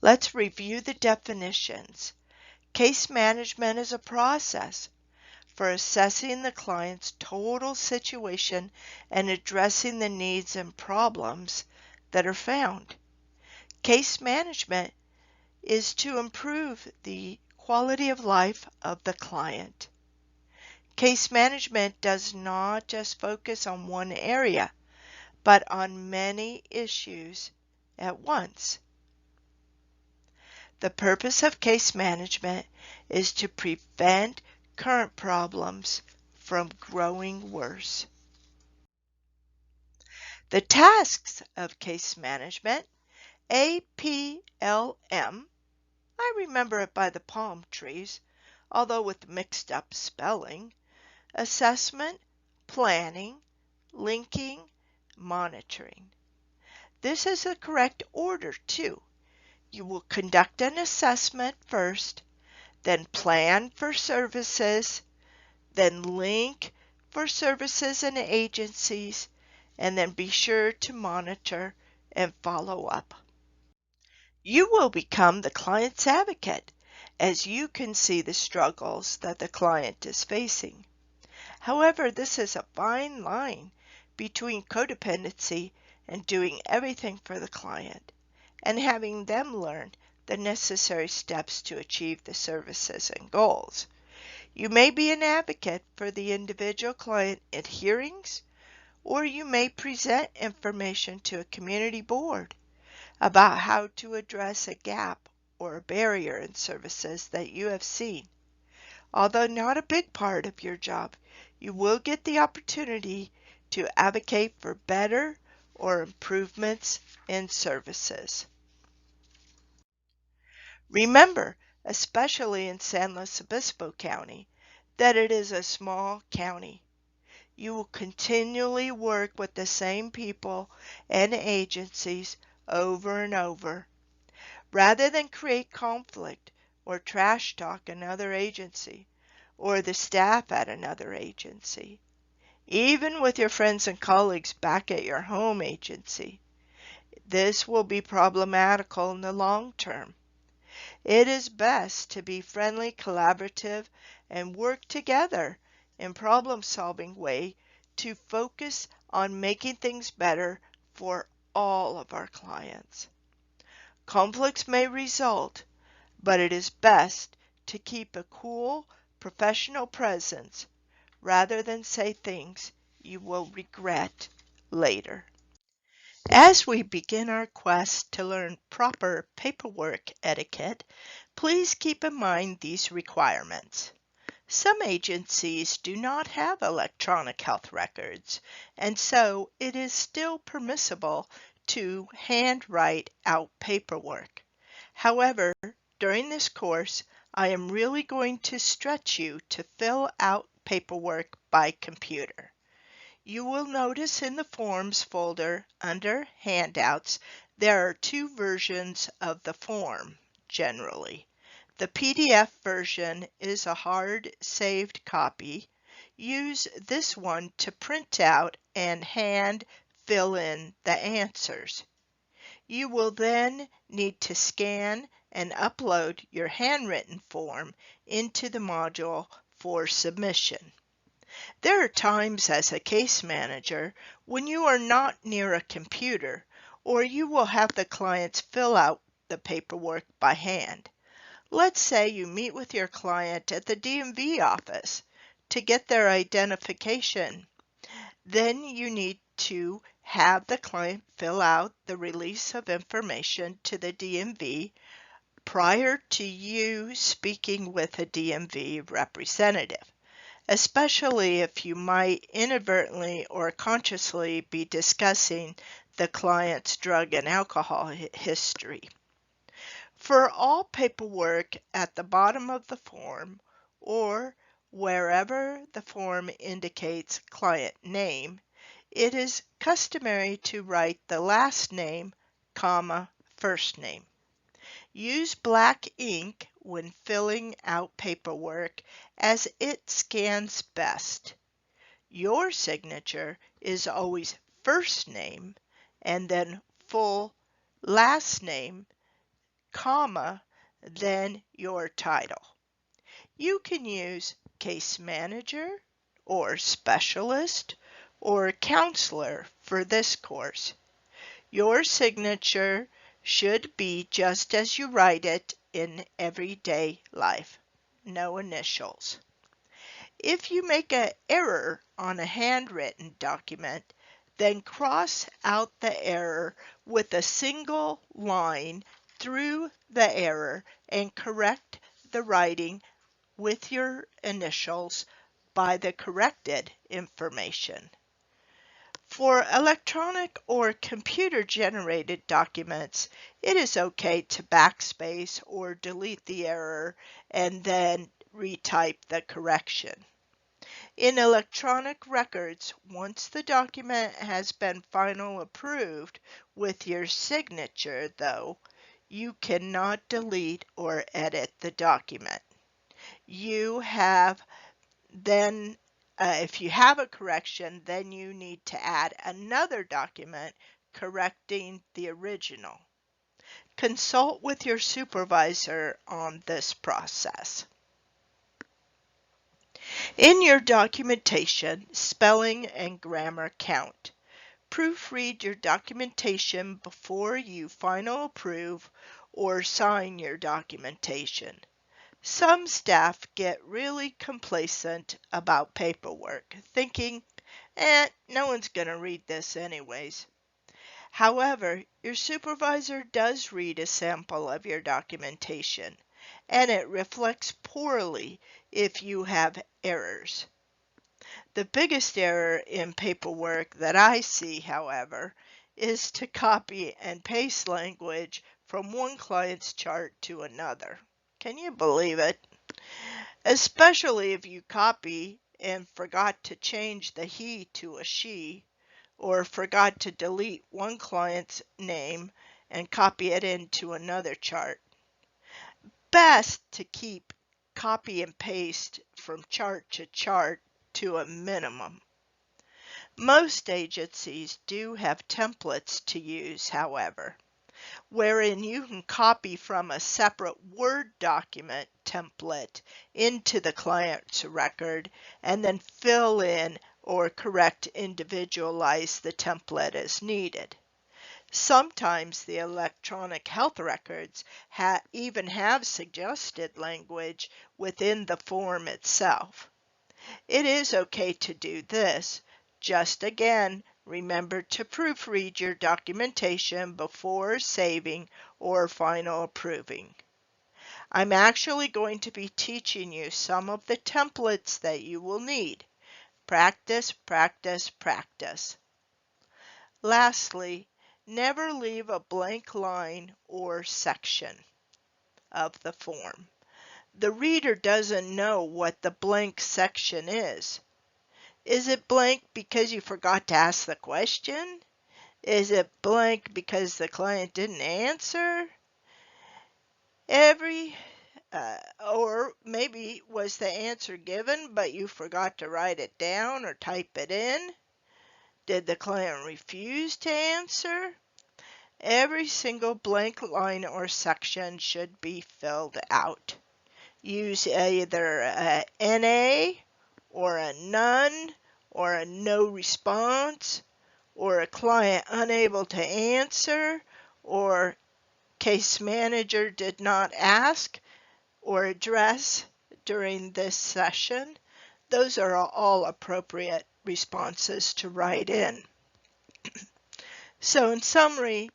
Let's review the definitions. Case management is a process for assessing the client's total situation and addressing the needs and problems that are found. Case management is to improve the quality of life of the client. Case management does not just focus on one area, but on many issues at once. The purpose of case management is to prevent current problems from growing worse. The tasks of case management, APLM, I remember it by the palm trees, although with mixed up spelling, assessment, planning, linking, monitoring. This is the correct order too. You will conduct an assessment first, then plan for services, then link for services and agencies, and then be sure to monitor and follow up. You will become the client's advocate as you can see the struggles that the client is facing. However, this is a fine line between codependency and doing everything for the client and having them learn the necessary steps to achieve the services and goals. You may be an advocate for the individual client at hearings, or you may present information to a community board about how to address a gap or a barrier in services that you have seen. Although not a big part of your job, you will get the opportunity to advocate for better or improvements in services. Remember, especially in San Luis Obispo County, that it is a small county. You will continually work with the same people and agencies over and over. Rather than create conflict or trash talk another agency or the staff at another agency, even with your friends and colleagues back at your home agency, this will be problematical in the long term. It is best to be friendly, collaborative, and work together in problem-solving way to focus on making things better for all of our clients. Conflicts may result, but it is best to keep a cool, professional presence rather than say things you will regret later. As we begin our quest to learn proper paperwork etiquette, please keep in mind these requirements. Some agencies do not have electronic health records, and so it is still permissible to handwrite out paperwork. However, during this course, I am really going to stretch you to fill out paperwork by computer. You will notice in the Forms folder under Handouts, there are two versions of the form, generally. The PDF version is a hard saved copy. Use this one to print out and hand fill in the answers. You will then need to scan and upload your handwritten form into the module for submission. There are times as a case manager when you are not near a computer, or you will have the clients fill out the paperwork by hand. Let's say you meet with your client at the DMV office to get their identification. Then you need to have the client fill out the release of information to the DMV prior to you speaking with a DMV representative, especially if you might inadvertently or consciously be discussing the client's drug and alcohol history. For all paperwork at the bottom of the form or wherever the form indicates client name, it is customary to write the last name, comma, first name. Use black ink when filling out paperwork as it scans best. Your signature is always first name and then full last name, comma, then your title. You can use case manager or specialist or counselor for this course. Your signature should be just as you write it in everyday life. No initials. If you make an error on a handwritten document, then cross out the error with a single line through the error and correct the writing with your initials by the corrected information. For electronic or computer-generated documents, it is okay to backspace or delete the error and then retype the correction. In electronic records, once the document has been finally approved with your signature, though, you cannot delete or edit the document. You have then if you have a correction, then you need to add another document correcting the original. Consult with your supervisor on this process. In your documentation, spelling and grammar count. Proofread your documentation before you final approve or sign your documentation. Some staff get really complacent about paperwork, thinking, no one's going to read this anyways. However, your supervisor does read a sample of your documentation, and it reflects poorly if you have errors. The biggest error in paperwork that I see, however, is to copy and paste language from one client's chart to another. Can you believe it? Especially if you copy and forgot to change the he to a she, or forgot to delete one client's name and copy it into another chart. Best to keep copy and paste from chart to chart to a minimum. Most agencies do have templates to use, however, wherein you can copy from a separate Word document template into the client's record and then fill in or correct individualize the template as needed. Sometimes the electronic health records even have suggested language within the form itself. It is okay to do this. Just again, remember to proofread your documentation before saving or final approving. I'm actually going to be teaching you some of the templates that you will need. Practice, practice, practice. Lastly, never leave a blank line or section of the form. The reader doesn't know what the blank section is. Is it blank because you forgot to ask the question? Is it blank because the client didn't answer? Or maybe was the answer given but you forgot to write it down or type it in? Did the client refuse to answer? Every single blank line or section should be filled out. Use either a NA or a none or a no response or a client unable to answer or case manager did not ask or address during this session. Those are all appropriate responses to write in. So in summary,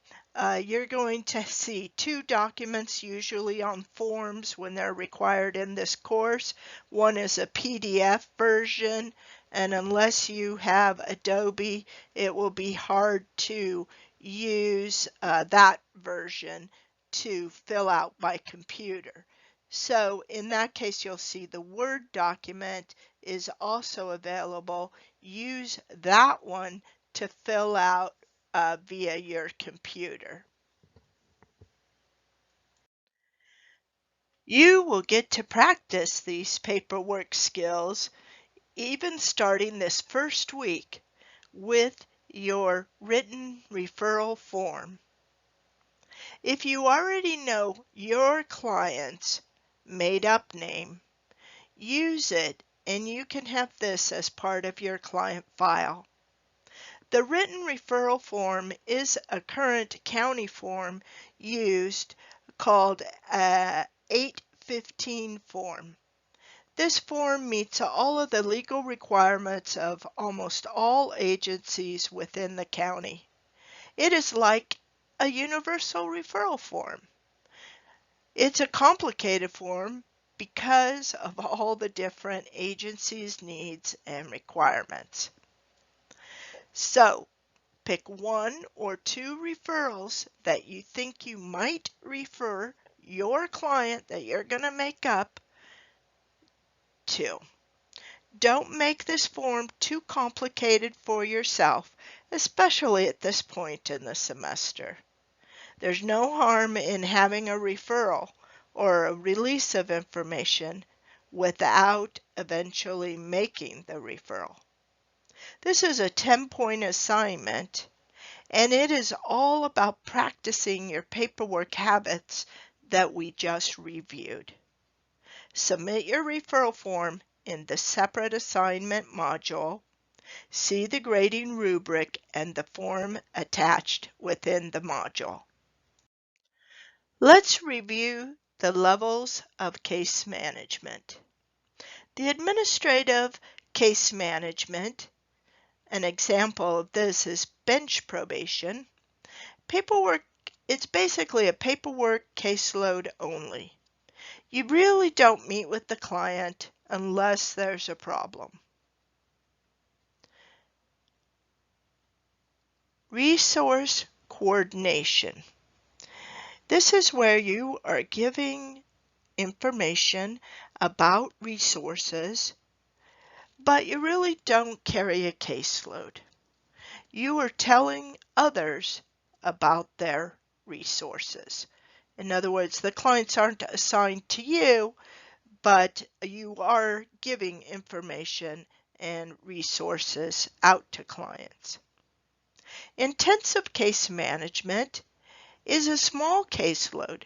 you're going to see two documents usually on forms when they're required in this course. One is a PDF version, and unless you have Adobe, it will be hard to use that version to fill out by computer. So in that case, you'll see the Word document is also available. Use that one to fill out via your computer. You will get to practice these paperwork skills even starting this first week with your written referral form. If you already know your client's made-up name, use it and you can have this as part of your client file. The written referral form is a current county form used called a 815 form. This form meets all of the legal requirements of almost all agencies within the county. It is like a universal referral form. It's a complicated form because of all the different agencies' needs and requirements. So, pick one or two referrals that you think you might refer your client that you're going to make up to. Don't make this form too complicated for yourself, especially at this point in the semester. There's no harm in having a referral or a release of information without eventually making the referral. This is a 10-point assignment, and it is all about practicing your paperwork habits that we just reviewed. Submit your referral form in the separate assignment module. See the grading rubric and the form attached within the module. Let's review the levels of case management. The administrative case management, an example of this is bench probation. Paperwork, it's basically a paperwork caseload only. You really don't meet with the client unless there's a problem. Resource coordination. This is where you are giving information about resources, but you really don't carry a caseload. You are telling others about their resources. In other words, the clients aren't assigned to you, but you are giving information and resources out to clients. Intensive case management is a small caseload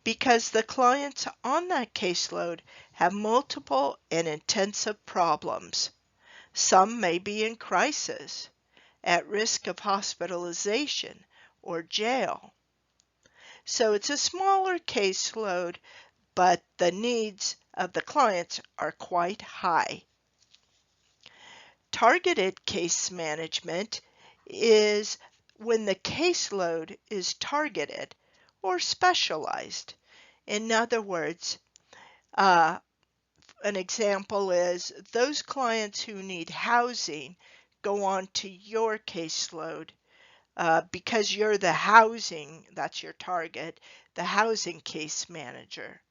because the clients on that caseload have multiple and intensive problems. Some may be in crisis, at risk of hospitalization or jail. So it's a smaller caseload, but the needs of the clients are quite high. Targeted case management is when the caseload is targeted or specialized. In other words, an example is those clients who need housing go on to your caseload because you're the housing, that's your target, the housing case manager.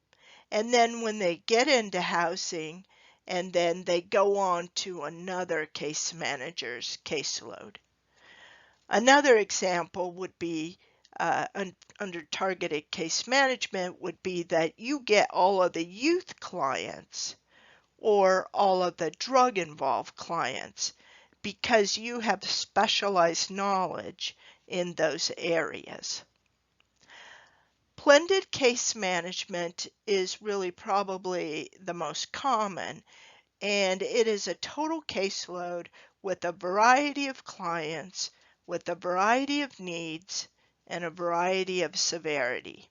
And then when they get into housing, and then they go on to another case manager's caseload. Another example would be under targeted case management would be that you get all of the youth clients or all of the drug-involved clients because you have specialized knowledge in those areas. Blended case management is really probably the most common, and it is a total caseload with a variety of clients, with a variety of needs, and a variety of severity.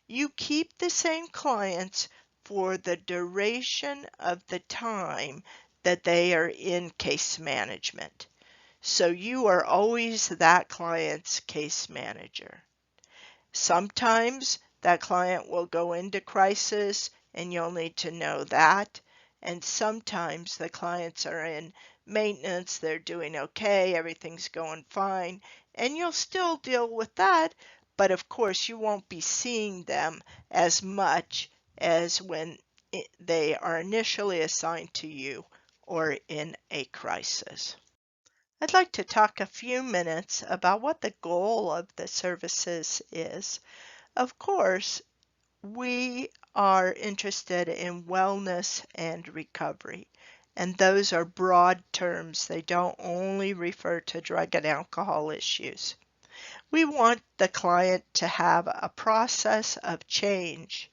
You keep the same clients for the duration of the time that they are in case management. So you are always that client's case manager. Sometimes that client will go into crisis and you'll need to know that. And sometimes the clients are in maintenance, they're doing okay, everything's going fine, and you'll still deal with that, but of course you won't be seeing them as much as when they are initially assigned to you or in a crisis. I'd like to talk a few minutes about what the goal of the services is. Of course, we are interested in wellness and recovery, and those are broad terms. They don't only refer to drug and alcohol issues. We want the client to have a process of change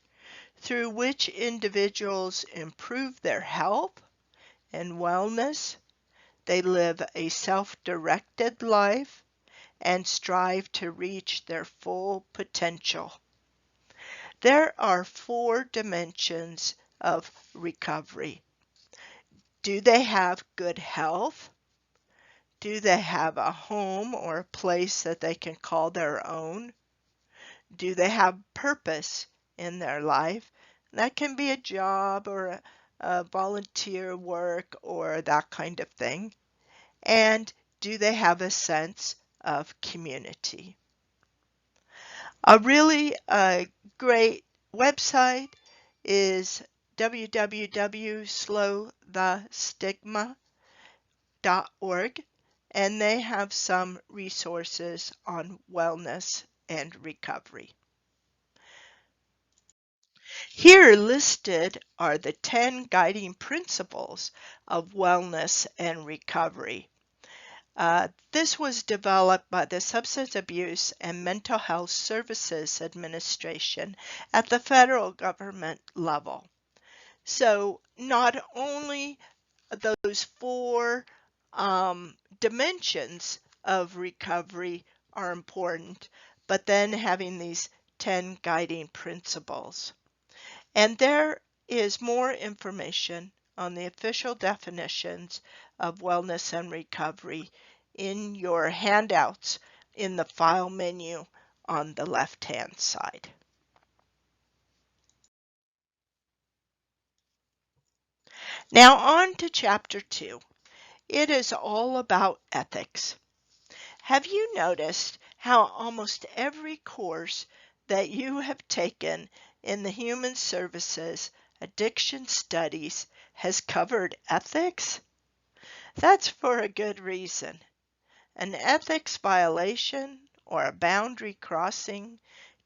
through which individuals improve their health and wellness. They live a self-directed life and strive to reach their full potential. There are 4 dimensions of recovery. Do they have good health? Do they have a home or a place that they can call their own? Do they have purpose in their life? That can be a job or a volunteer work or that kind of thing. And do they have a sense of community? A really great website is www.slowthestigma.org, and they have some resources on wellness and recovery. Here listed are the 10 guiding principles of wellness and recovery. This was developed by the Substance Abuse and Mental Health Services Administration at the federal government level. So not only those 4 dimensions of recovery are important, but then having these 10 guiding principles. And there is more information on the official definitions of wellness and recovery in your handouts in the file menu on the left-hand side. Now on to Chapter 2. It is all about ethics. Have you noticed how almost every course that you have taken in the Human Services Addiction Studies has covered ethics? That's for a good reason. An ethics violation or a boundary crossing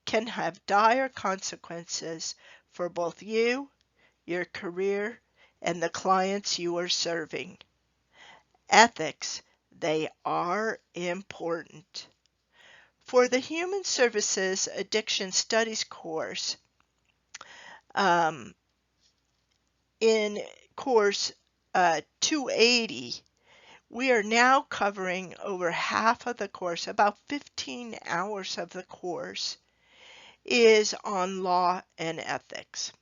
can have dire consequences for both you, your career, and the clients you are serving. Ethics, they are important. For the Human Services Addiction Studies course, in course 280, we are now covering over half of the course, about 15 hours of the course is on law and ethics.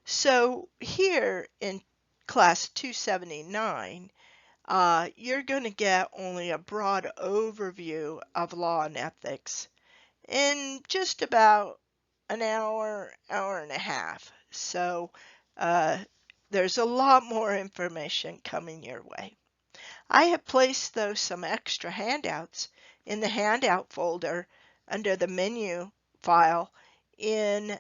So here in class 279, you're going to get only a broad overview of law and ethics in just about an hour, hour and a half. So there's a lot more information coming your way. I have placed, though, some extra handouts in the handout folder under the menu file in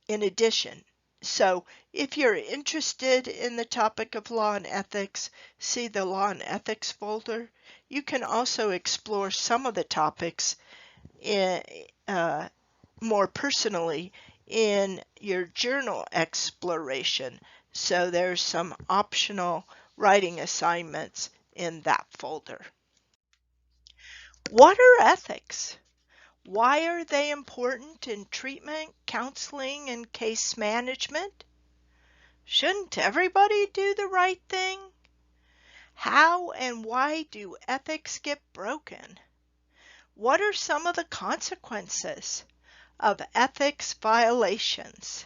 addition. So if you're interested in the topic of law and ethics, see the law and ethics folder. You can also explore some of the topics more personally in your journal exploration. So there's some optional writing assignments in that folder. What are ethics? Why are they important in treatment, counseling, and case management? Shouldn't everybody do the right thing? How and why do ethics get broken? What are some of the consequences of ethics violations?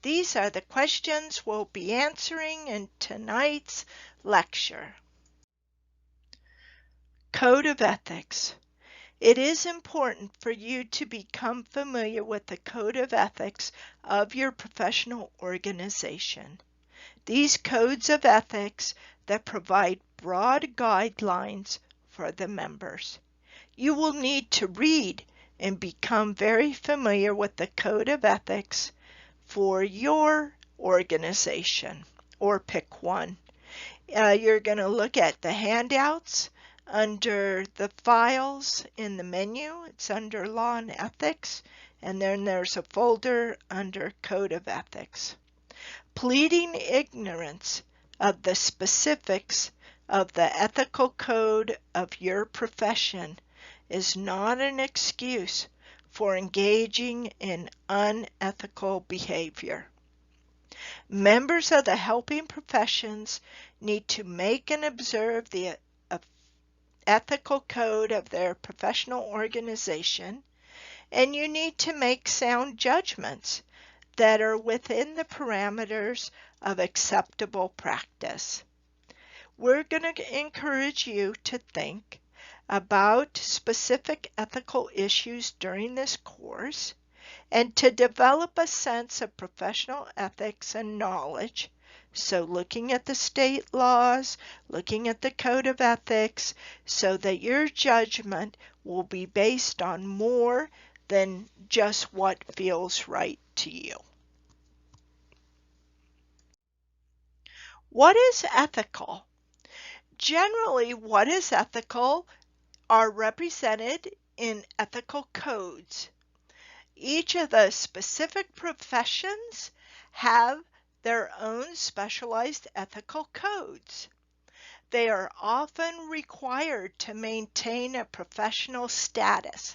These are the questions we'll be answering in tonight's lecture. Code of Ethics. It is important for you to become familiar with the Code of Ethics of your professional organization. These codes of ethics that provide broad guidelines for the members. You will need to read and become very familiar with the Code of Ethics for your organization, or pick one. You're going to look at the handouts under the files in the menu. It's under Law and Ethics, and then there's a folder under Code of Ethics. Pleading ignorance of the specifics of the ethical code of your profession is not an excuse for engaging in unethical behavior. Members of the helping professions need to make and observe the ethical code of their professional organization, and you need to make sound judgments that are within the parameters of acceptable practice. We're going to encourage you to think about specific ethical issues during this course and to develop a sense of professional ethics and knowledge. So looking at the state laws, looking at the code of ethics, so that your judgment will be based on more than just what feels right to you. What is ethical? Generally, what is ethical are represented in ethical codes. Each of the specific professions have their own specialized ethical codes. They are often required to maintain a professional status.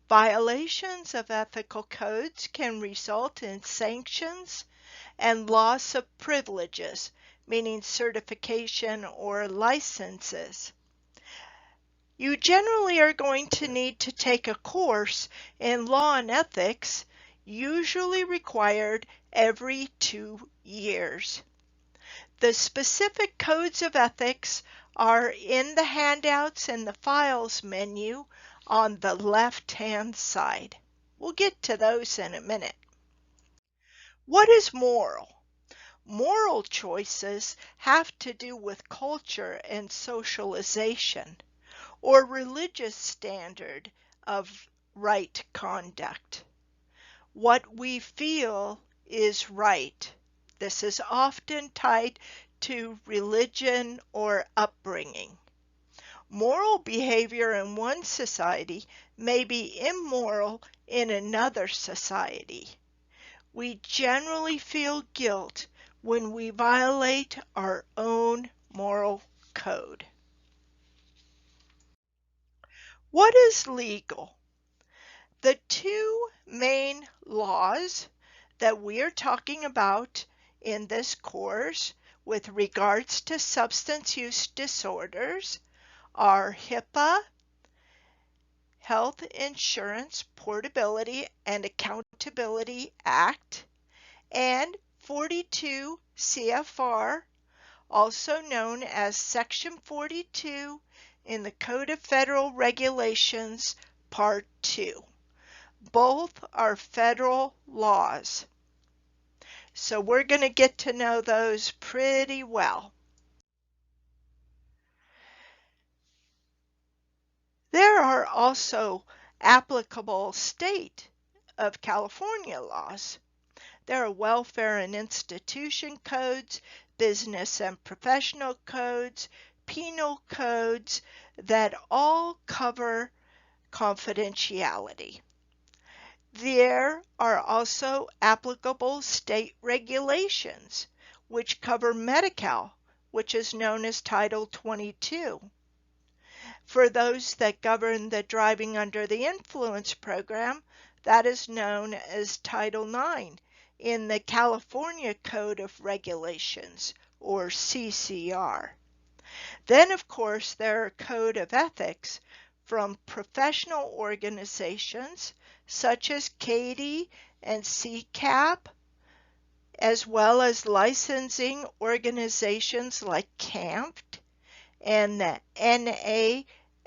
Violations of ethical codes can result in sanctions and loss of privileges, meaning certification or licenses. You generally are going to need to take a course in law and ethics, usually required every 2 years. The specific codes of ethics are in the handouts and the files menu on the left-hand side. We'll get to those in a minute. What is moral? Moral choices have to do with culture and socialization, or religious standard of right conduct. What we feel is right. This is often tied to religion or upbringing. Moral behavior in one society may be immoral in another society. We generally feel guilt when we violate our own moral code. What is legal? The two main laws that we are talking about in this course with regards to substance use disorders are HIPAA, Health Insurance Portability and Accountability Act, and 42 CFR, also known as Section 42 in the Code of Federal Regulations, Part 2. Both are federal laws. So we're going to get to know those pretty well. There are also applicable state of California laws. There are welfare and institution codes, business and professional codes, penal codes that all cover confidentiality. There are also applicable state regulations which cover Medi-Cal, which is known as Title 22. For those that govern the driving under the influence program, that is known as Title 9 in the California Code of Regulations, or CCR. Then, of course, there are code of ethics from professional organizations such as CADE and CCAP, as well as licensing organizations like CAMPT and the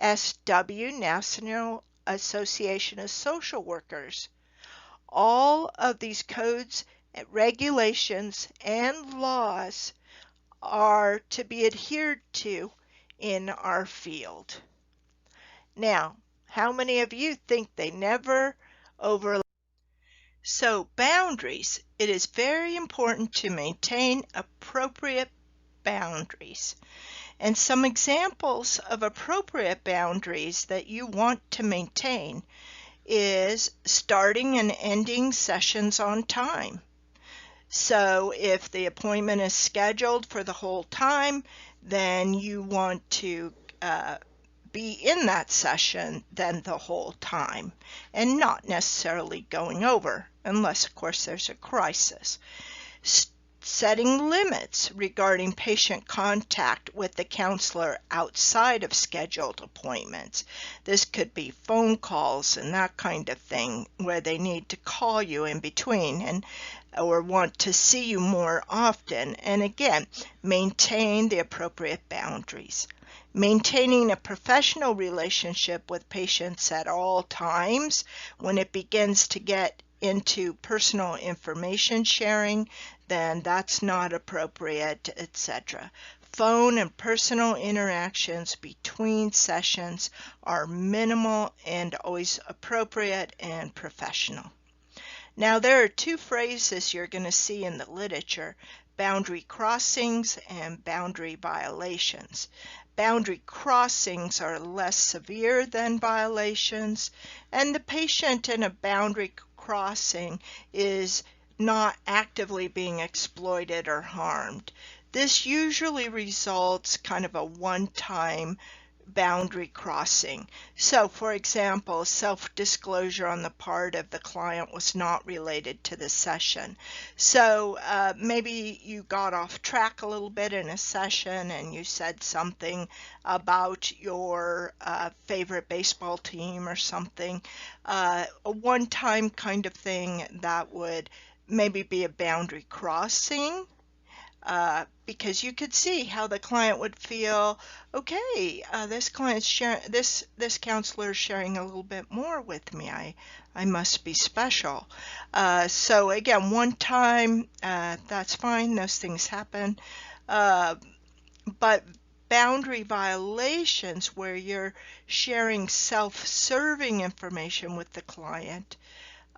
NASW, National Association of Social Workers. All of these codes, regulations, and laws are to be adhered to in our field. Now, how many of you think they never overlap? So, boundaries. It is very important to maintain appropriate boundaries. And some examples of appropriate boundaries that you want to maintain is starting and ending sessions on time. So if the appointment is scheduled for the whole time, then you want to be in that session then the whole time and not necessarily going over, unless of course there's a crisis. Setting limits regarding patient contact with the counselor outside of scheduled appointments. This could be phone calls and that kind of thing where they need to call you in between and or want to see you more often. And again, maintain the appropriate boundaries. Maintaining a professional relationship with patients at all times. When it begins to get into personal information sharing, then that's not appropriate, etc. Phone and personal interactions between sessions are minimal and always appropriate and professional. Now, there are two phrases you're going to see in the literature: boundary crossings and boundary violations. Boundary crossings are less severe than violations, and the patient in a boundary crossing is not actively being exploited or harmed. This usually results kind of a one-time boundary crossing. So, for example, self-disclosure on the part of the client was not related to the session. So maybe you got off track a little bit in a session and you said something about your favorite baseball team or something. A one-time kind of thing that would maybe be a boundary crossing. Because you could see how the client would feel. Okay, this client's sharing, this counselor is sharing a little bit more with me. I must be special. So again, one time, that's fine. Those things happen. But boundary violations where you're sharing self-serving information with the client,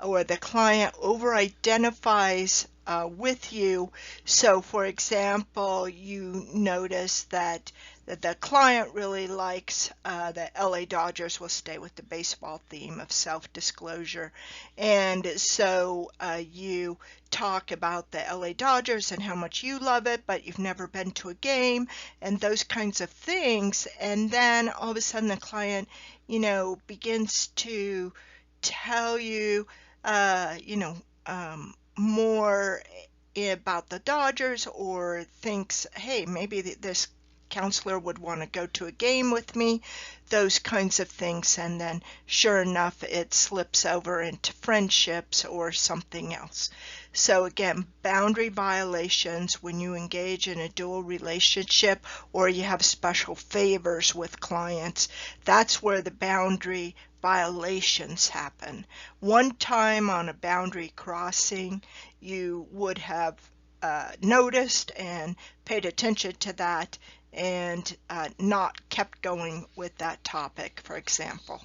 or the client over-identifies with you. So, for example, you notice that the client really likes the LA Dodgers. Will stay with the baseball theme of self-disclosure. And so you talk about the LA Dodgers and how much you love it, but you've never been to a game and those kinds of things. And then all of a sudden the client, begins to tell you, more about the Dodgers, or thinks, hey, maybe this counselor would want to go to a game with me, those kinds of things. And then sure enough, it slips over into friendships or something else. So again, boundary violations when you engage in a dual relationship or you have special favors with clients, that's where the boundary violations happen. One time on a boundary crossing, you would have noticed and paid attention to that and not kept going with that topic, for example.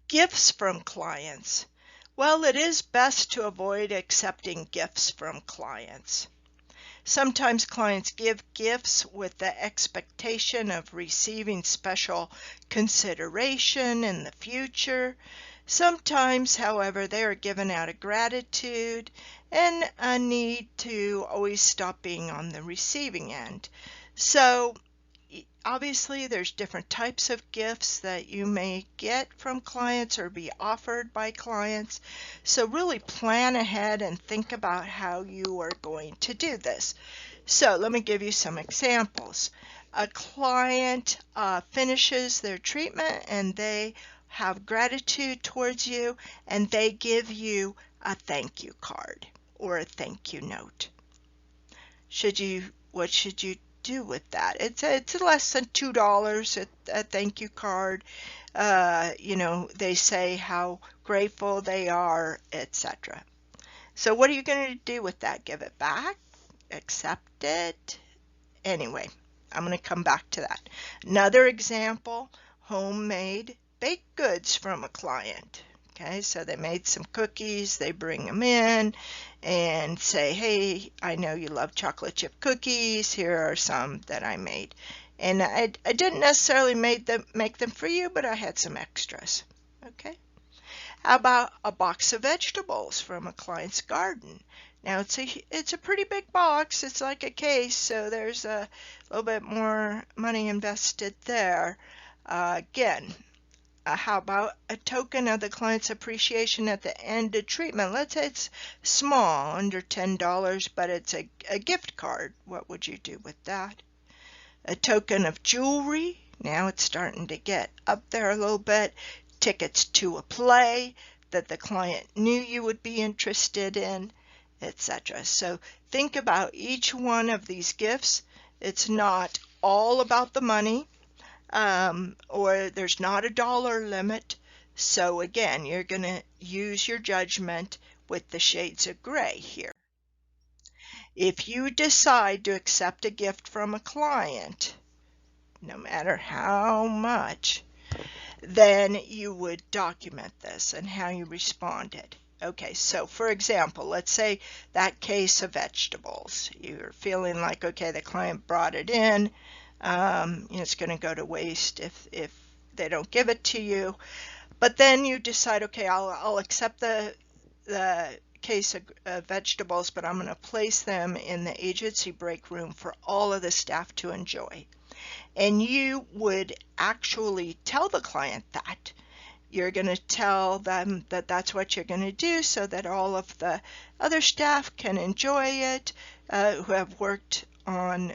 Gifts from clients. Well, it is best to avoid accepting gifts from clients. Sometimes clients give gifts with the expectation of receiving special consideration in the future. Sometimes, however, they are given out of gratitude and a need to always stop being on the receiving end. So, obviously, there's different types of gifts that you may get from clients or be offered by clients. So really plan ahead and think about how you are going to do this. So let me give you some examples. A client finishes their treatment and they have gratitude towards you and they give you a thank you card or a thank you note. What should you do with that? It's less than $2, a thank you card. They say how grateful they are, etc. So what are you going to do with that? Give it back? Accept it? Anyway, I'm going to come back to that. Another example, homemade baked goods from a client. Okay, so they made some cookies, they bring them in and say, hey, I know you love chocolate chip cookies, here are some that I made. And I didn't necessarily make them for you, but I had some extras. Okay. How about a box of vegetables from a client's garden? Now it's a pretty big box. It's like a case, so there's a little bit more money invested there. Again, how about a token of the client's appreciation at the end of treatment? Let's say it's small, under $10, but it's a gift card. What would you do with that? A token of jewelry. Now it's starting to get up there a little bit. Tickets to a play that the client knew you would be interested in, etc. So think about each one of these gifts. It's not all about the money, or there's not a dollar limit. So again, you're going to use your judgment with the shades of gray here. If you decide to accept a gift from a client, no matter how much, then you would document this and how you responded. Okay, so for example, let's say that case of vegetables. You're feeling like, okay, the client brought it in. It's going to go to waste if they don't give it to you. But then you decide, okay, I'll accept the case of vegetables, but I'm going to place them in the agency break room for all of the staff to enjoy. And you would actually tell the client that. You're going to tell them that that's what you're going to do so that all of the other staff can enjoy it, who have worked on,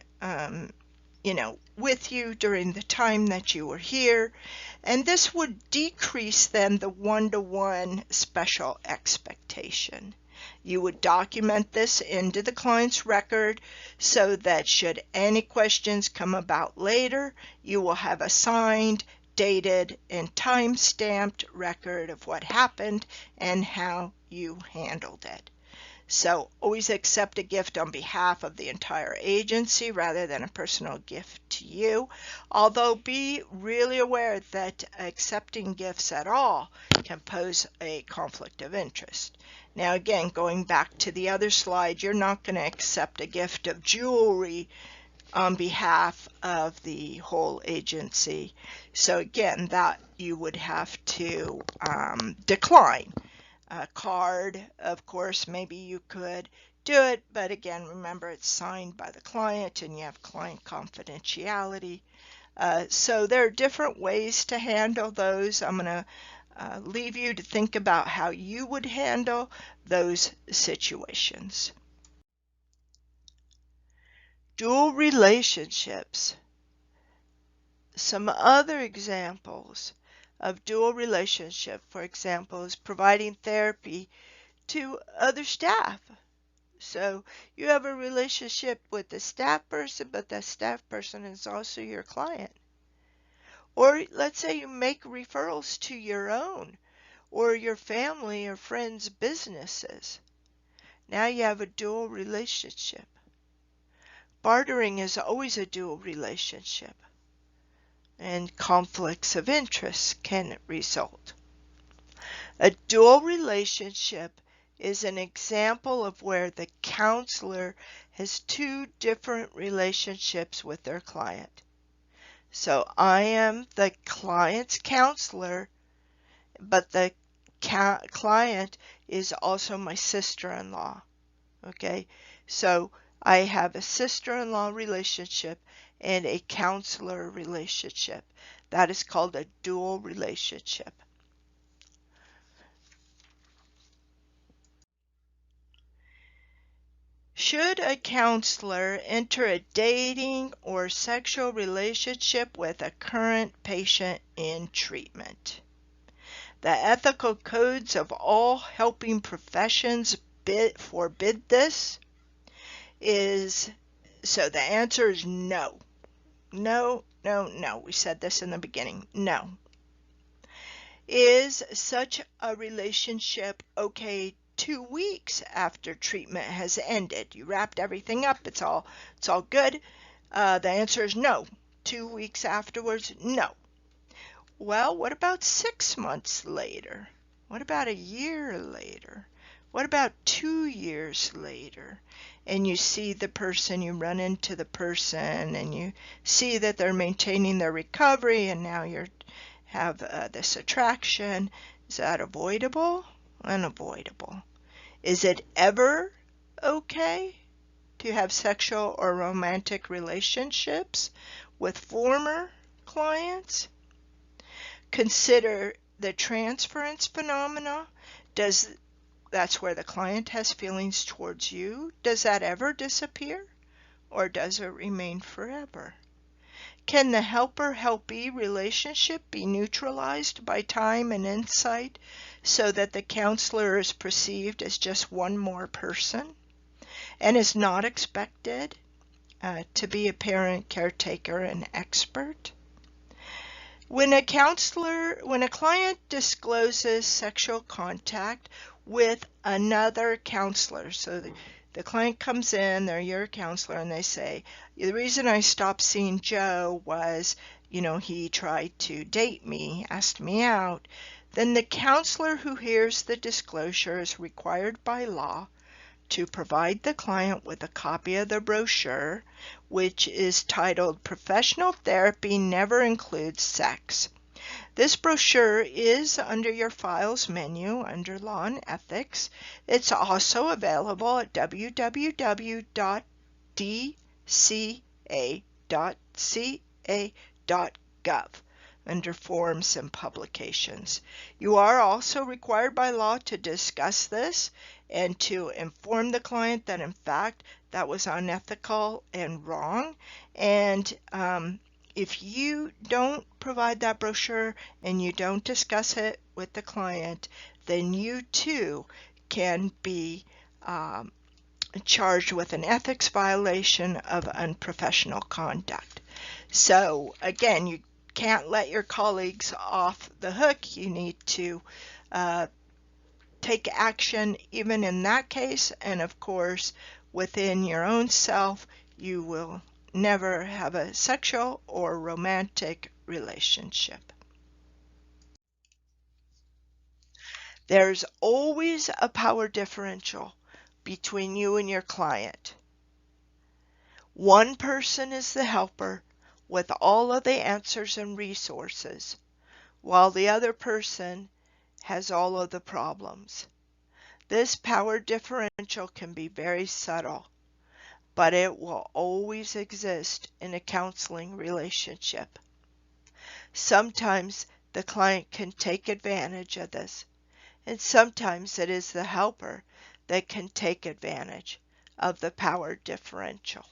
with you during the time that you were here. And this would decrease then the one-to-one special expectation. You would document this into the client's record so that should any questions come about later, you will have a signed, dated, and time-stamped record of what happened and how you handled it. So always accept a gift on behalf of the entire agency rather than a personal gift to you. Although be really aware that accepting gifts at all can pose a conflict of interest. Now again, going back to the other slide, you're not going to accept a gift of jewelry on behalf of the whole agency. So again, that you would have to decline. A card, of course, maybe you could do it, but again, remember it's signed by the client and you have client confidentiality. So there are different ways to handle those. I'm going to leave you to think about how you would handle those situations. Dual relationships. Some other examples of dual relationship, for example, is providing therapy to other staff. So you have a relationship with the staff person, but the staff person is also your client. Or let's say you make referrals to your own or your family or friends' businesses. Now you have a dual relationship. Bartering is always a dual relationship, and conflicts of interest can result. A dual relationship is an example of where the counselor has two different relationships with their client. So I am the client's counselor, but the client is also my sister-in-law. Okay, so I have a sister-in-law relationship and a counselor relationship. That is called a dual relationship. Should a counselor enter a dating or sexual relationship with a current patient in treatment? The ethical codes of all helping professions forbid this. So the answer is no. No, no, no. We said this in the beginning. No. Is such a relationship okay 2 weeks after treatment has ended? You wrapped everything up. It's all good. The answer is no. 2 weeks afterwards, no. Well, what about 6 months later? What about a year later? What about 2 years later? And you see the person, you run into the person, and you see that they're maintaining their recovery, and now you have this attraction. Is that avoidable? Unavoidable. Is it ever okay to have sexual or romantic relationships with former clients? Consider the transference phenomena. That's where the client has feelings towards you. Does that ever disappear, or does it remain forever? Can the helper-helpee relationship be neutralized by time and insight so that the counselor is perceived as just one more person and is not expected to be a parent, caretaker, and expert? When a client discloses sexual contact with another counselor, so the client comes in, they're your counselor, and they say, the reason I stopped seeing Joe was, he tried to date me, asked me out, then the counselor who hears the disclosure is required by law to provide the client with a copy of the brochure, which is titled Professional Therapy Never Includes Sex. This brochure is under your files menu under Law and Ethics. It's also available at www.dca.ca.gov under Forms and Publications. You are also required by law to discuss this and to inform the client that in fact that was unethical and wrong. And if you don't provide that brochure and you don't discuss it with the client, then you too can be charged with an ethics violation of unprofessional conduct. So again, you can't let your colleagues off the hook. You need to take action even in that case, and of course within your own self you will never have a sexual or romantic relationship. There's always a power differential between you and your client. One person is the helper with all of the answers and resources, while the other person has all of the problems. This power differential can be very subtle, but it will always exist in a counseling relationship. Sometimes the client can take advantage of this, and sometimes it is the helper that can take advantage of the power differential.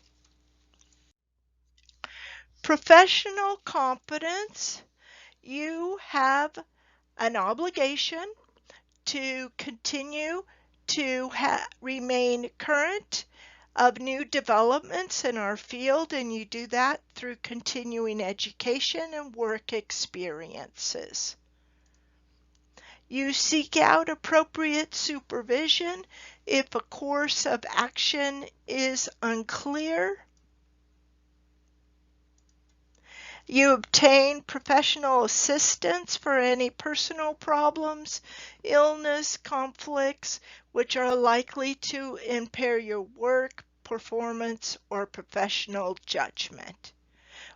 Professional competence. You have an obligation to continue to remain current of new developments in our field, and you do that through continuing education and work experiences. You seek out appropriate supervision if a course of action is unclear. You obtain professional assistance for any personal problems, illness, conflicts, which are likely to impair your work, performance, or professional judgment.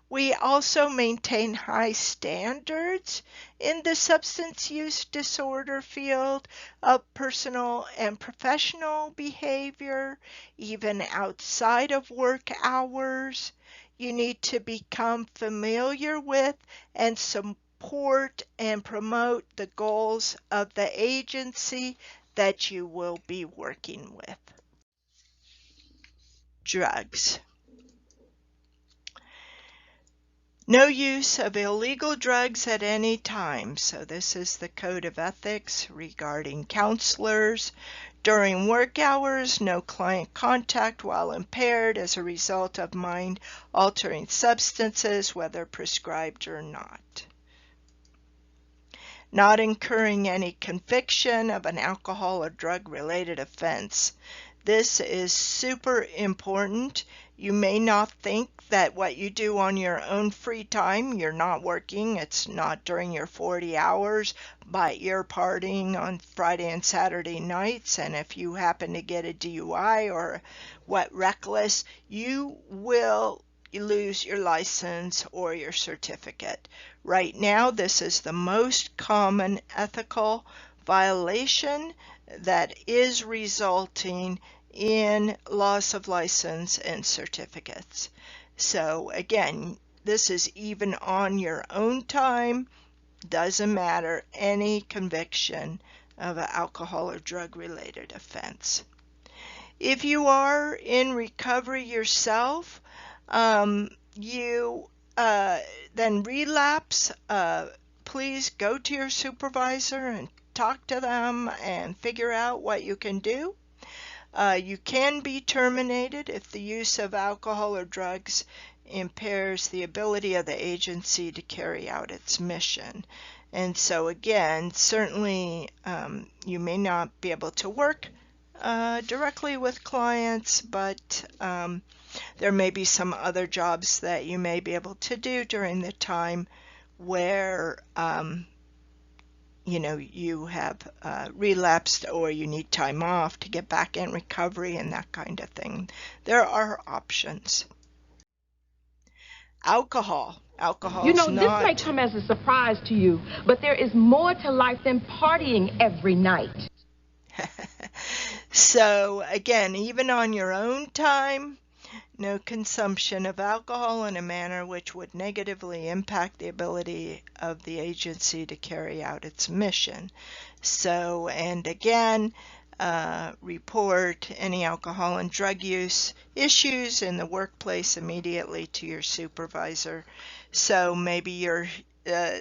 We also maintain high standards in the substance use disorder field of personal and professional behavior, even outside of work hours. You need to become familiar with and support and promote the goals of the agency that you will be working with. Drugs. No use of illegal drugs at any time. So this is the code of ethics regarding counselors. During work hours, no client contact while impaired as a result of mind-altering substances, whether prescribed or not. Not incurring any conviction of an alcohol or drug-related offense. This is super important. You may not think that what you do on your own free time, you're not working, it's not during your 40 hours, but you're partying on Friday and Saturday nights, and if you happen to get a DUI or reckless, you will lose your license or your certificate. Right now, this is the most common ethical violation that is resulting in loss of license and certificates. So again, this is even on your own time, doesn't matter, any conviction of an alcohol or drug related offense. If you are in recovery yourself, you then relapse, please go to your supervisor and talk to them and figure out what you can do. You can be terminated if the use of alcohol or drugs impairs the ability of the agency to carry out its mission. And so again, certainly you may not be able to work directly with clients, but there may be some other jobs that you may be able to do during the time where you have relapsed, or you need time off to get back in recovery and that kind of thing. There are options. Alcohol. You Alcohol's know, this may not. come as a surprise to you, but there is more to life than partying every night. So again, even on your own time, no consumption of alcohol in a manner which would negatively impact the ability of the agency to carry out its mission. So, and again, report any alcohol and drug use issues in the workplace immediately to your supervisor. So maybe you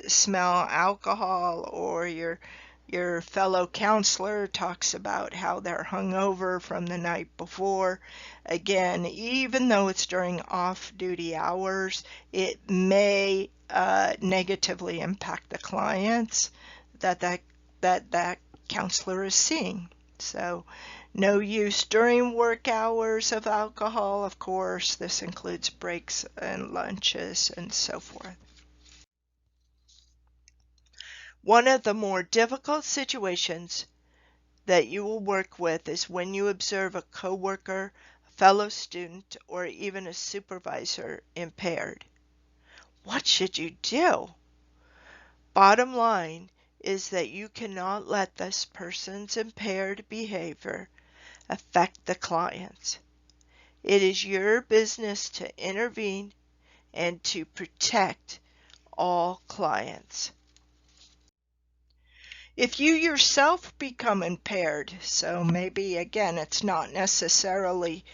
smell alcohol, or your fellow counselor talks about how they're hungover from the night before. Again, even though it's during off-duty hours, it may negatively impact the clients that counselor is seeing. So no use during work hours of alcohol, of course. This includes breaks and lunches and so forth. One of the more difficult situations that you will work with is when you observe a coworker, a fellow student, or even a supervisor impaired. What should you do? Bottom line is that you cannot let this person's impaired behavior affect the clients. It is your business to intervene and to protect all clients. If you yourself become impaired, so maybe again it's not necessarily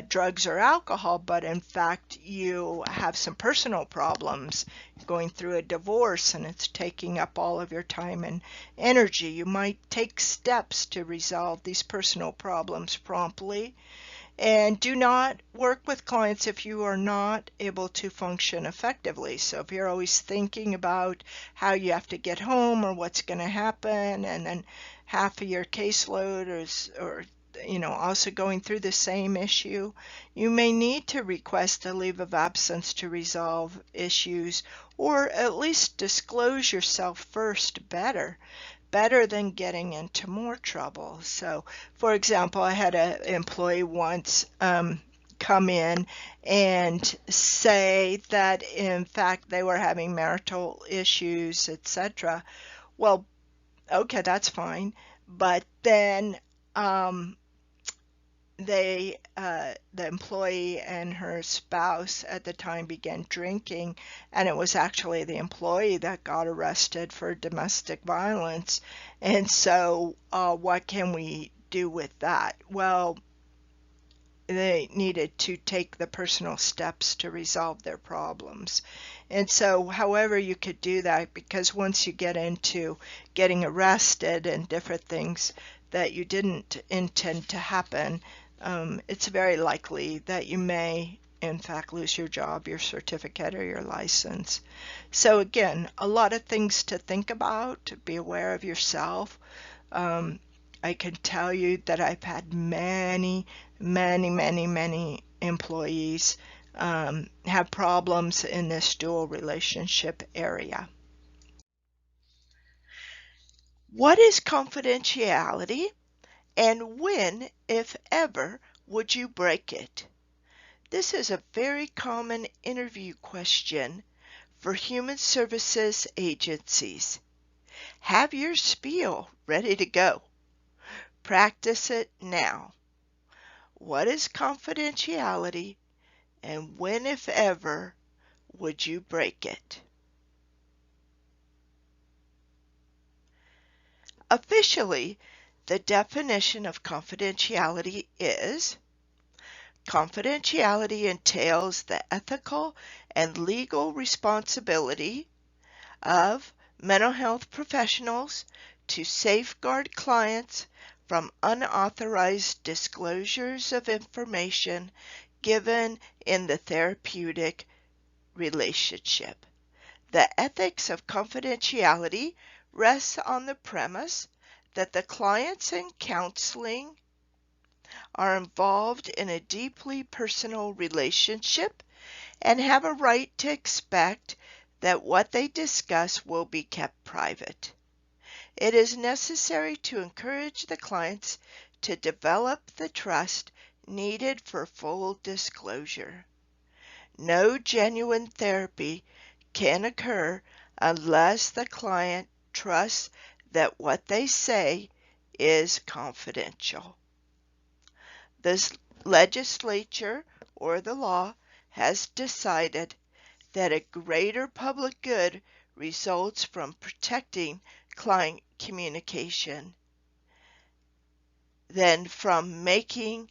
drugs or alcohol, but in fact you have some personal problems, going through a divorce, and it's taking up all of your time and energy, you might take steps to resolve these personal problems promptly. And do not work with clients if you are not able to function effectively. So if you're always thinking about how you have to get home or what's going to happen, and then half of your caseload or also going through the same issue, you may need to request a leave of absence to resolve issues, or at least disclose yourself first better than getting into more trouble. So, for example, I had an employee once come in and say that in fact they were having marital issues, etc. Well, okay, that's fine, but then the employee and her spouse at the time began drinking, and it was actually the employee that got arrested for domestic violence. And so what can we do with that? Well, they needed to take the personal steps to resolve their problems. And so however you could do that, because once you get into getting arrested and different things that you didn't intend to happen, it's very likely that you may in fact lose your job, your certificate, or your license. So again, a lot of things to think about, to be aware of yourself. I can tell you that I've had many employees have problems in this dual relationship area. What is confidentiality, and when, if ever, would you break it? This is a very common interview question for human services agencies. Have your spiel ready to go. Practice it now. What is confidentiality, and when, if ever, would you break it? Officially, the definition of confidentiality is: confidentiality entails the ethical and legal responsibility of mental health professionals to safeguard clients from unauthorized disclosures of information given in the therapeutic relationship. The ethics of confidentiality rests on the premise that the clients in counseling are involved in a deeply personal relationship and have a right to expect that what they discuss will be kept private. It is necessary to encourage the clients to develop the trust needed for full disclosure. No genuine therapy can occur unless the client trusts that what they say is confidential. The legislature or the law has decided that a greater public good results from protecting client communication than from making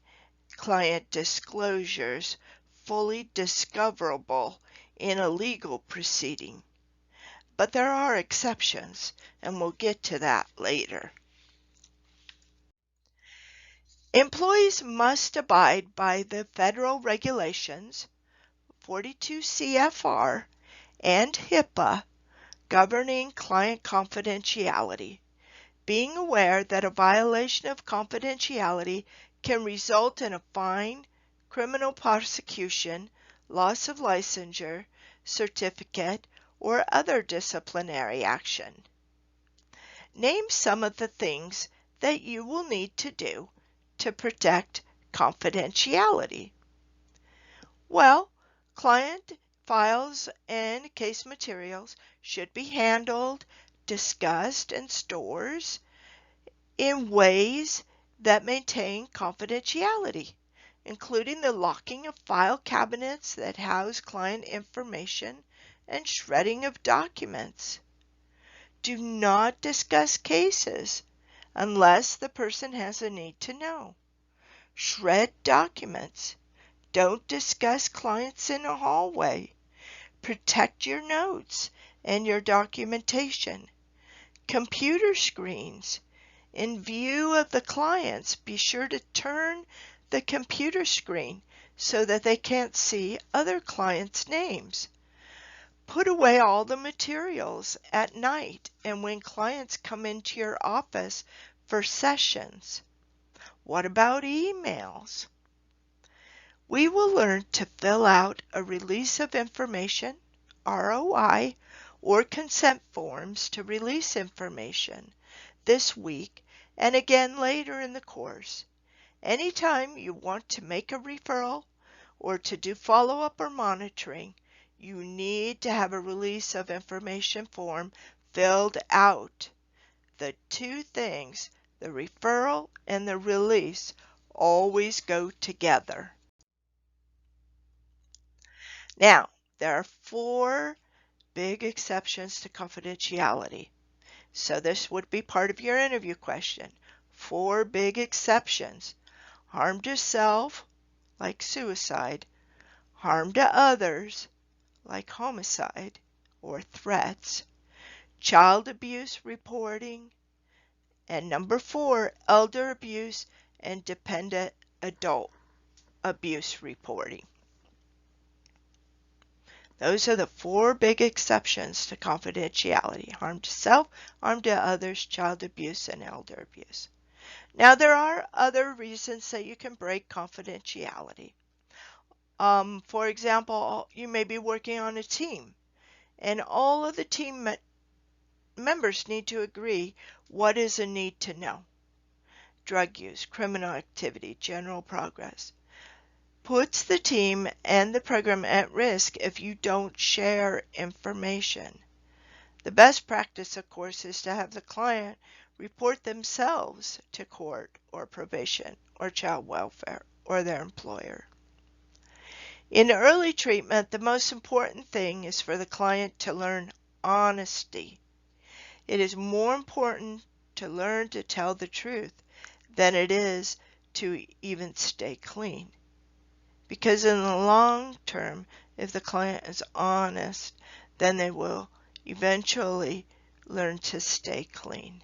client disclosures fully discoverable in a legal proceeding. But there are exceptions, and we'll get to that later. Employees must abide by the federal regulations 42 CFR and HIPAA governing client confidentiality, being aware that a violation of confidentiality can result in a fine, criminal prosecution, loss of licensure, certificate, or other disciplinary action. Name some of the things that you will need to do to protect confidentiality. Well, client files and case materials should be handled, discussed, and stored in ways that maintain confidentiality, including the locking of file cabinets that house client information and shredding of documents. Do not discuss cases unless the person has a need to know. Shred documents. Don't discuss clients in a hallway. Protect your notes and your documentation. Computer screens. In view of the clients, be sure to turn the computer screen so that they can't see other clients' names. Put away all the materials at night and when clients come into your office for sessions. What about emails? We will learn to fill out a release of information, ROI, or consent forms to release information this week and again later in the course. Anytime you want to make a referral or to do follow-up or monitoring, you need to have a release of information form filled out. The two things, the referral and the release, always go together. Now, there are 4 big exceptions to confidentiality. So this would be part of your interview question. 4 big exceptions. Harm to self, like suicide. Harm to others, like homicide or threats. Child abuse reporting. And number 4, elder abuse and dependent adult abuse reporting. Those are the 4 big exceptions to confidentiality: harm to self, harm to others, child abuse, and elder abuse. Now, there are other reasons that you can break confidentiality. For example, you may be working on a team, and all of the team members need to agree what is a need to know. Drug use, criminal activity, general progress. Puts the team and the program at risk if you don't share information. The best practice, of course, is to have the client report themselves to court or probation or child welfare. or their employer. In early treatment, the most important thing is for the client to learn honesty. It is more important to learn to tell the truth than it is to even stay clean. Because in the long term, if the client is honest, then they will eventually learn to stay clean.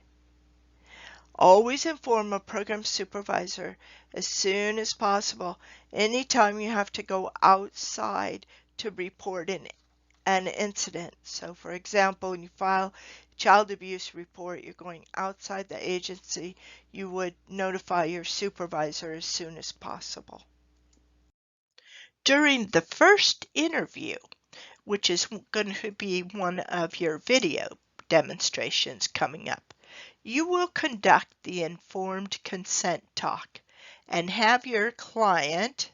Always inform a program supervisor as soon as possible anytime you have to go outside to report an incident. So for example, when you file a child abuse report, you're going outside the agency, you would notify your supervisor as soon as possible. During the first interview, which is going to be one of your video demonstrations coming up, you will conduct the informed consent talk and have your client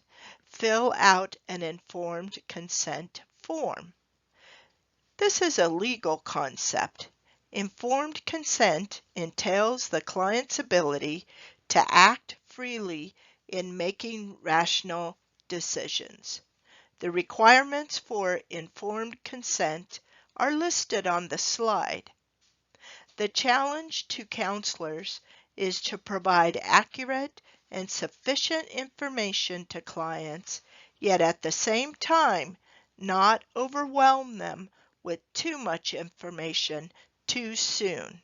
fill out an informed consent form. This is a legal concept. Informed consent entails the client's ability to act freely in making rational decisions. The requirements for informed consent are listed on the slide. The challenge to counselors is to provide accurate and sufficient information to clients, yet at the same time not overwhelm them with too much information too soon.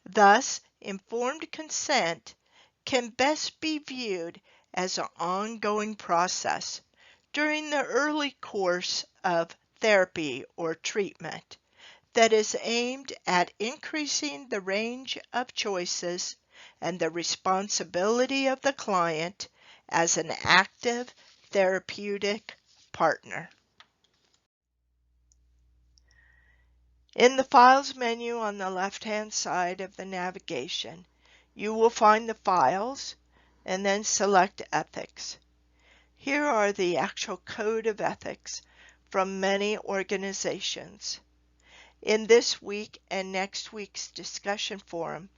Thus, informed consent can best be viewed as an ongoing process during the early course of therapy or treatment that is aimed at increasing the range of choices and the responsibility of the client as an active therapeutic partner. In the Files menu on the left-hand side of the navigation, you will find the Files and then select Ethics. Here are the actual code of ethics from many organizations. In this week and next week's discussion forum,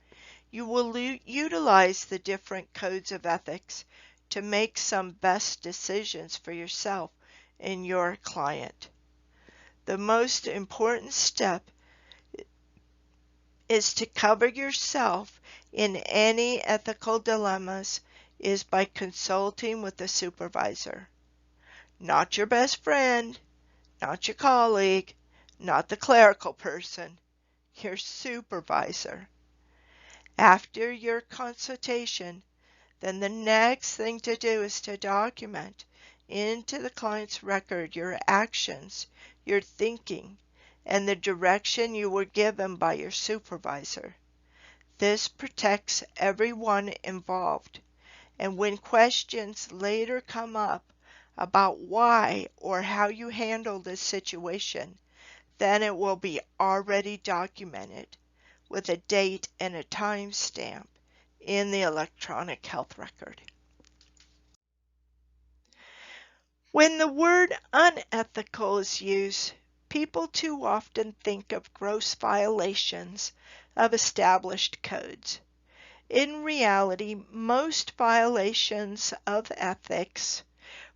you will utilize the different codes of ethics to make some best decisions for yourself and your client. The most important step is to cover yourself in any ethical dilemmas is by consulting with a supervisor. Not your best friend, not your colleague, not the clerical person, your supervisor. After your consultation, then the next thing to do is to document into the client's record your actions, your thinking, and the direction you were given by your supervisor. This protects everyone involved, and when questions later come up about why or how you handled this situation, then it will be already documented with a date and a time stamp in the electronic health record. When the word unethical is used, people too often think of gross violations of established codes. In reality, most violations of ethics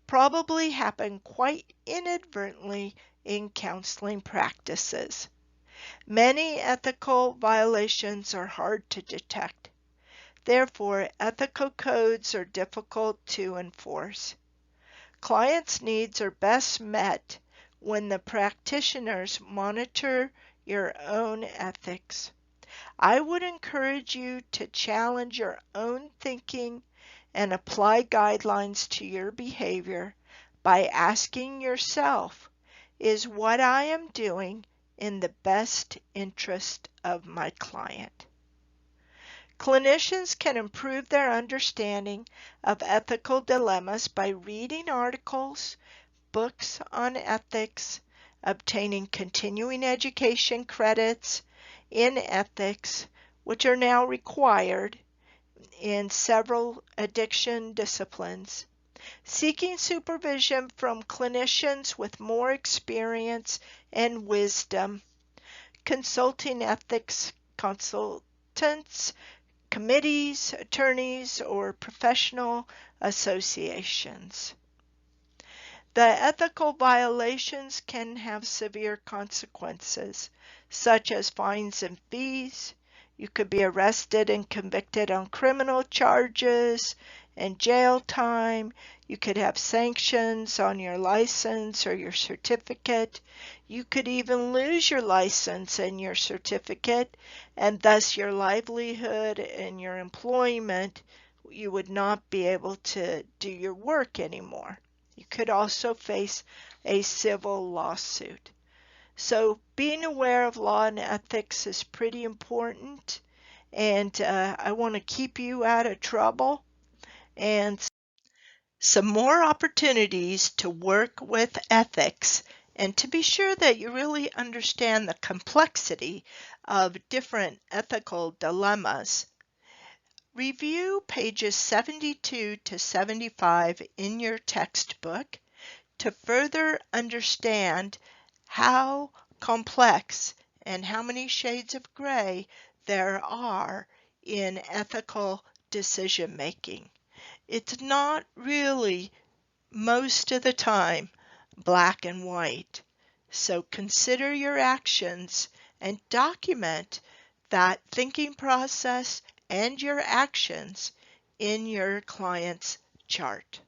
probably happen quite inadvertently in counseling practices. Many ethical violations are hard to detect. Therefore, ethical codes are difficult to enforce. Clients' needs are best met when the practitioners monitor your own ethics. I would encourage you to challenge your own thinking and apply guidelines to your behavior by asking yourself, is what I am doing in the best interest of my client? Clinicians can improve their understanding of ethical dilemmas by reading articles, books on ethics, obtaining continuing education credits in ethics, which are now required in several addiction disciplines, seeking supervision from clinicians with more experience and wisdom, consulting ethics consultants, committees, attorneys, or professional associations. The ethical violations can have severe consequences, such as fines and fees. You could be arrested and convicted on criminal charges and jail time. You could have sanctions on your license or your certificate. You could even lose your license and your certificate, and thus your livelihood and your employment. You would not be able to do your work anymore. You could also face a civil lawsuit. So being aware of law and ethics is pretty important, and I want to keep you out of trouble and some more opportunities to work with ethics and to be sure that you really understand the complexity of different ethical dilemmas. Review pages 72 to 75 in your textbook to further understand how complex and how many shades of gray there are in ethical decision making. It's not really, most of the time, black and white. So consider your actions and document that thinking process and your actions in your client's chart.